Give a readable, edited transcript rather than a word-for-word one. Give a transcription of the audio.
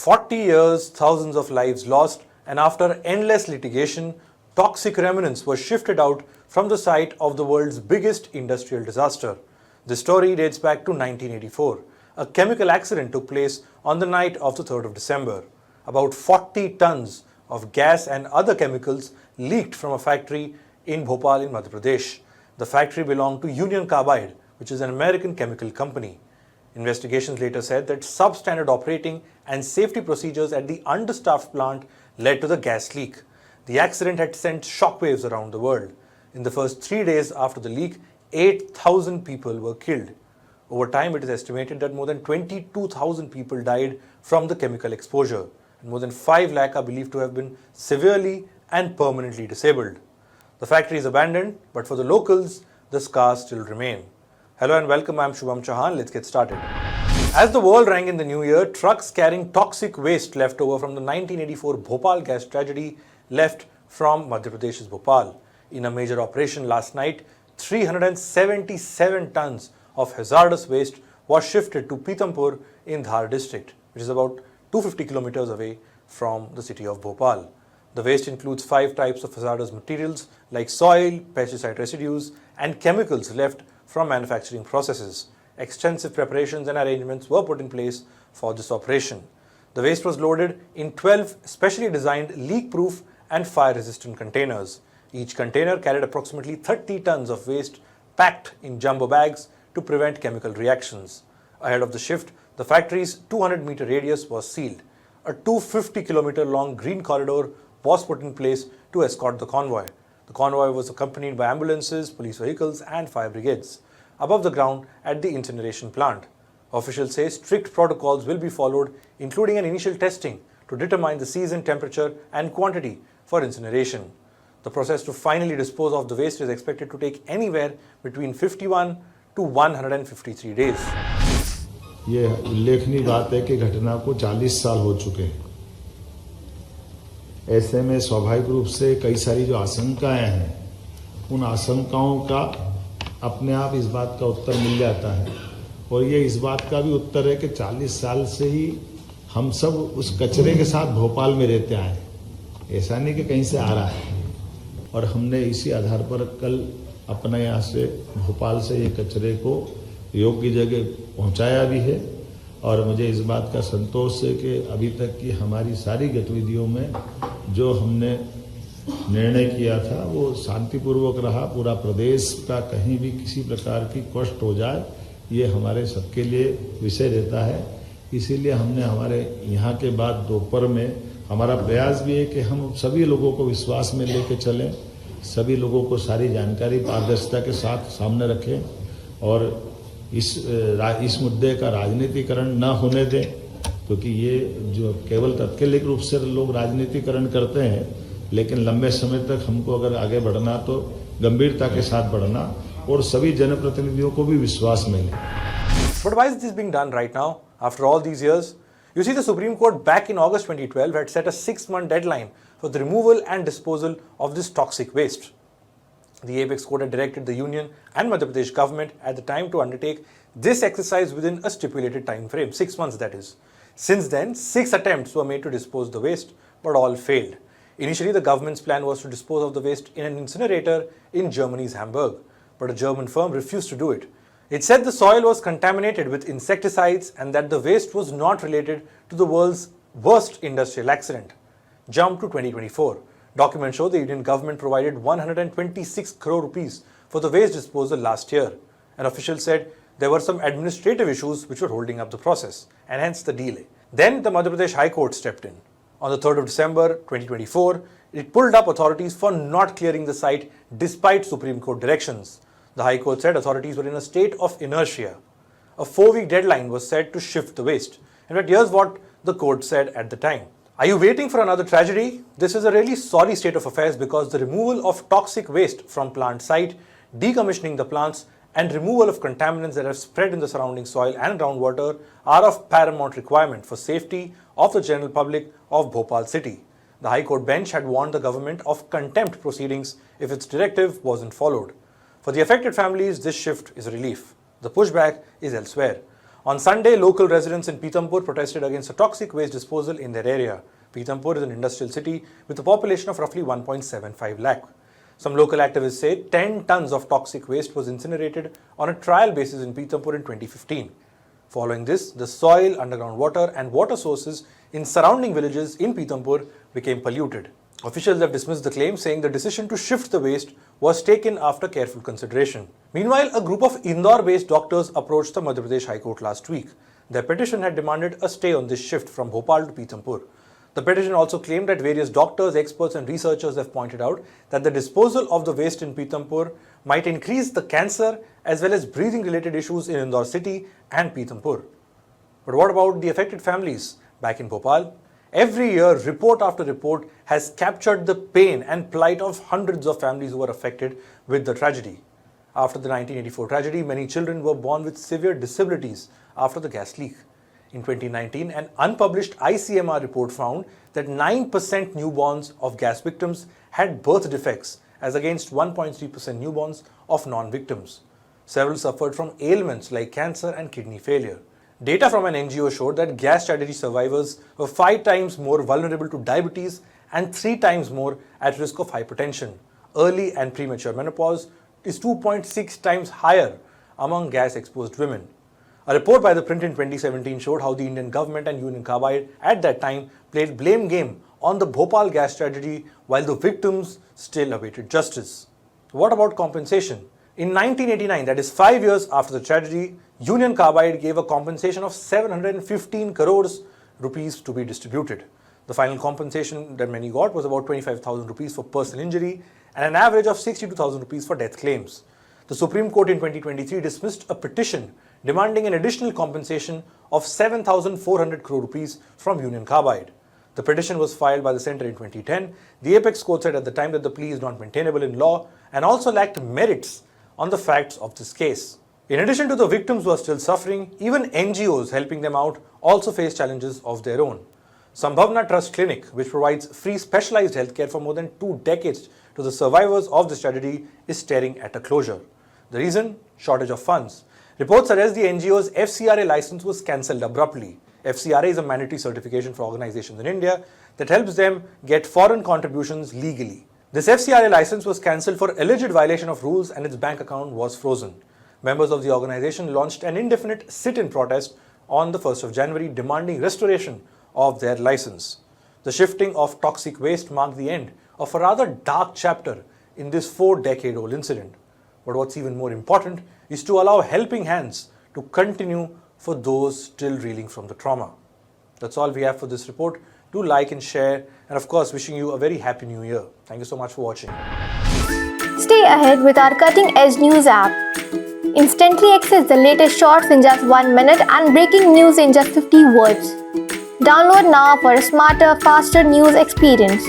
40 years, thousands of lives lost, and after endless litigation, toxic remnants were shifted out from the site of the world's biggest industrial disaster. The story dates back to 1984. A chemical accident took place on the night of the 3rd of December. About 40 tons of gas and other chemicals leaked from a factory in Bhopal in Madhya Pradesh. The factory belonged to Union Carbide, which is an American chemical company. Investigations later said that substandard operating and safety procedures at the understaffed plant led to the gas leak. The accident had sent shockwaves around the world. In the first 3 days after the leak, 8,000 people were killed. Over time, it is estimated that more than 22,000 people died from the chemical exposure, and more than 5 lakh are believed to have been severely and permanently disabled. The factory is abandoned, but for the locals, the scars still remain. Hello and welcome, I'm Shubham Chohan. Let's get started. As the world rang in the new year, trucks carrying toxic waste left over from the 1984 Bhopal gas tragedy left from Madhya Pradesh's Bhopal. In a major operation last night, 377 tons of hazardous waste was shifted to Pithampur in Dhar district, which is about 250 kilometers away from the city of Bhopal. The waste includes 5 types of hazardous materials like soil, pesticide residues, and chemicals left from manufacturing processes. Extensive preparations and arrangements were put in place for this operation. The waste was loaded in 12 specially designed leak-proof and fire-resistant containers. Each container carried approximately 30 tons of waste packed in jumbo bags to prevent chemical reactions. Ahead of the shift, the factory's 200-meter radius was sealed. A 250-kilometer long green corridor was put in place to escort the convoy. The convoy was accompanied by ambulances, police vehicles and fire brigades. Above the ground at the incineration plant, officials say strict protocols will be followed, including an initial testing to determine the season, temperature and quantity for incineration. The process to finally dispose of the waste is expected to take anywhere between 51 to 153 days. ये उल्लेखनीय बात है कि घटना को 40 साल हो चुके हैं। ऐसे में स्वाभाविक रूप से कई सारी जो आशंकाएं हैं, उन आशंकाओं का अपने आप इस बात का उत्तर मिल जाता है। और ये इस बात का भी उत्तर है कि 40 साल से ही हम सब उस कचरे के साथ भोपाल में रहते आए। ऐसा नहीं कि कहीं से आ रहा है। और हमने इसी आधार पर कल अपने यहाँ से भोपाल से ये कचरे को योग्य जगह पहुँचाया भी है। और मुझे इस बात का संतोष है कि अभी तक की हमारी सारी गतिविधियों में जो हमने निर्णय किया था वो शांतिपूर्वक रहा। पूरा प्रदेश का कहीं भी किसी प्रकार की कष्ट हो जाए, ये हमारे सबके लिए विषय रहता है। इसीलिए हमने हमारे यहाँ के बाद दोपहर में हमारा प्रयास भी है कि हम सभी लोगों को विश्वास में लेके चलें, सभी लोगों को सारी जानकारी पारदर्शिता के साथ सामने रखें और इस मुद्दे का राजनीतिकरण न होने दें, क्योंकि ये जो केवल तात्कालिक रूप से लोग राजनीतिकरण करते हैं, लेकिन लंबे समय तक हमको अगर आगे बढ़ना तो गंभीरता के साथ बढ़ना और सभी जनप्रतिनिधियों को भी विश्वास में लें। But why is this being done right now, after all these years? You see, the Supreme Court back in August 2012 had set a 6-month deadline for the removal and disposal of this toxic waste. The Apex Court had directed the Union and Madhya Pradesh government at the time to undertake this exercise within a stipulated time frame, 6 months that is. Since then, 6 attempts were made to dispose the waste, but all failed. Initially, the government's plan was to dispose of the waste in an incinerator in Germany's Hamburg, but a German firm refused to do it. It said the soil was contaminated with insecticides and that the waste was not related to the world's worst industrial accident. Jump to 2024. Documents show the Indian government provided 126 crore rupees for the waste disposal last year. An official said there were some administrative issues which were holding up the process, and hence the delay. Then the Madhya Pradesh High Court stepped in. On the 3rd of December 2024, it pulled up authorities for not clearing the site despite Supreme Court directions. The High Court said authorities were in a state of inertia. A 4-week deadline was set to shift the waste. In fact, here's what the court said at the time. Are you waiting for another tragedy? This is a really sorry state of affairs because the removal of toxic waste from plant site, decommissioning the plants, and removal of contaminants that have spread in the surrounding soil and groundwater are of paramount requirement for safety of the general public of Bhopal city. The High Court bench had warned the government of contempt proceedings if its directive wasn't followed. For the affected families, this shift is a relief. The pushback is elsewhere. On Sunday, local residents in Pithampur protested against a toxic waste disposal in their area. Pithampur is an industrial city with a population of roughly 1.75 lakh. Some local activists say 10 tons of toxic waste was incinerated on a trial basis in Pithampur in 2015. Following this, the soil, underground water and water sources in surrounding villages in Pithampur became polluted. Officials have dismissed the claim, saying the decision to shift the waste was taken after careful consideration. Meanwhile, a group of Indore-based doctors approached the Madhya Pradesh High Court last week. Their petition had demanded a stay on this shift from Bhopal to Pithampur. The petition also claimed that various doctors, experts and researchers have pointed out that the disposal of the waste in Pithampur might increase the cancer as well as breathing related issues in Indore city and Pithampur. But what about the affected families back in Bhopal? Every year, report after report has captured the pain and plight of hundreds of families who were affected with the tragedy. After the 1984 tragedy, many children were born with severe disabilities after the gas leak. In 2019, an unpublished ICMR report found that 9% newborns of gas victims had birth defects, as against 1.3% newborns of non-victims. Several suffered from ailments like cancer and kidney failure. Data from an NGO showed that gas tragedy survivors were 5 times more vulnerable to diabetes and 3 times more at risk of hypertension. Early and premature menopause is 2.6 times higher among gas-exposed women. A report by the print in 2017 showed how the Indian government and Union Carbide at that time played blame game on the Bhopal gas tragedy while the victims still awaited justice. What about compensation? In 1989, that is 5 years after the tragedy, Union Carbide gave a compensation of 715 crores rupees to be distributed. The final compensation that many got was about 25,000 rupees for personal injury and an average of 62,000 rupees for death claims. The Supreme Court in 2023 dismissed a petition demanding an additional compensation of 7,400 crore rupees from Union Carbide. The petition was filed by the centre in 2010. The apex court said at the time that the plea is not maintainable in law and also lacked merits on the facts of this case. In addition to the victims who are still suffering, even NGOs helping them out also face challenges of their own. Sambhavana Trust Clinic, which provides free specialized healthcare for more than 2 decades to the survivors of this tragedy, is staring at a closure. The reason? Shortage of funds. Reports suggest the NGO's FCRA license was cancelled abruptly. FCRA is a mandatory certification for organizations in India that helps them get foreign contributions legally. This FCRA license was cancelled for alleged violation of rules and its bank account was frozen. Members of the organization launched an indefinite sit-in protest on the 1st of January demanding restoration of their license. The shifting of toxic waste marked the end of a rather dark chapter in this 4-decade-old incident. But what's even more important is to allow helping hands to continue for those still reeling from the trauma. That's all we have for this report. Do like and share, and of course wishing you a very happy new year. Thank you so much for watching. Stay ahead with our cutting-edge news app. Instantly access the latest shorts in just 1 minute and breaking news in just 50 words. Download now for a smarter, faster news experience.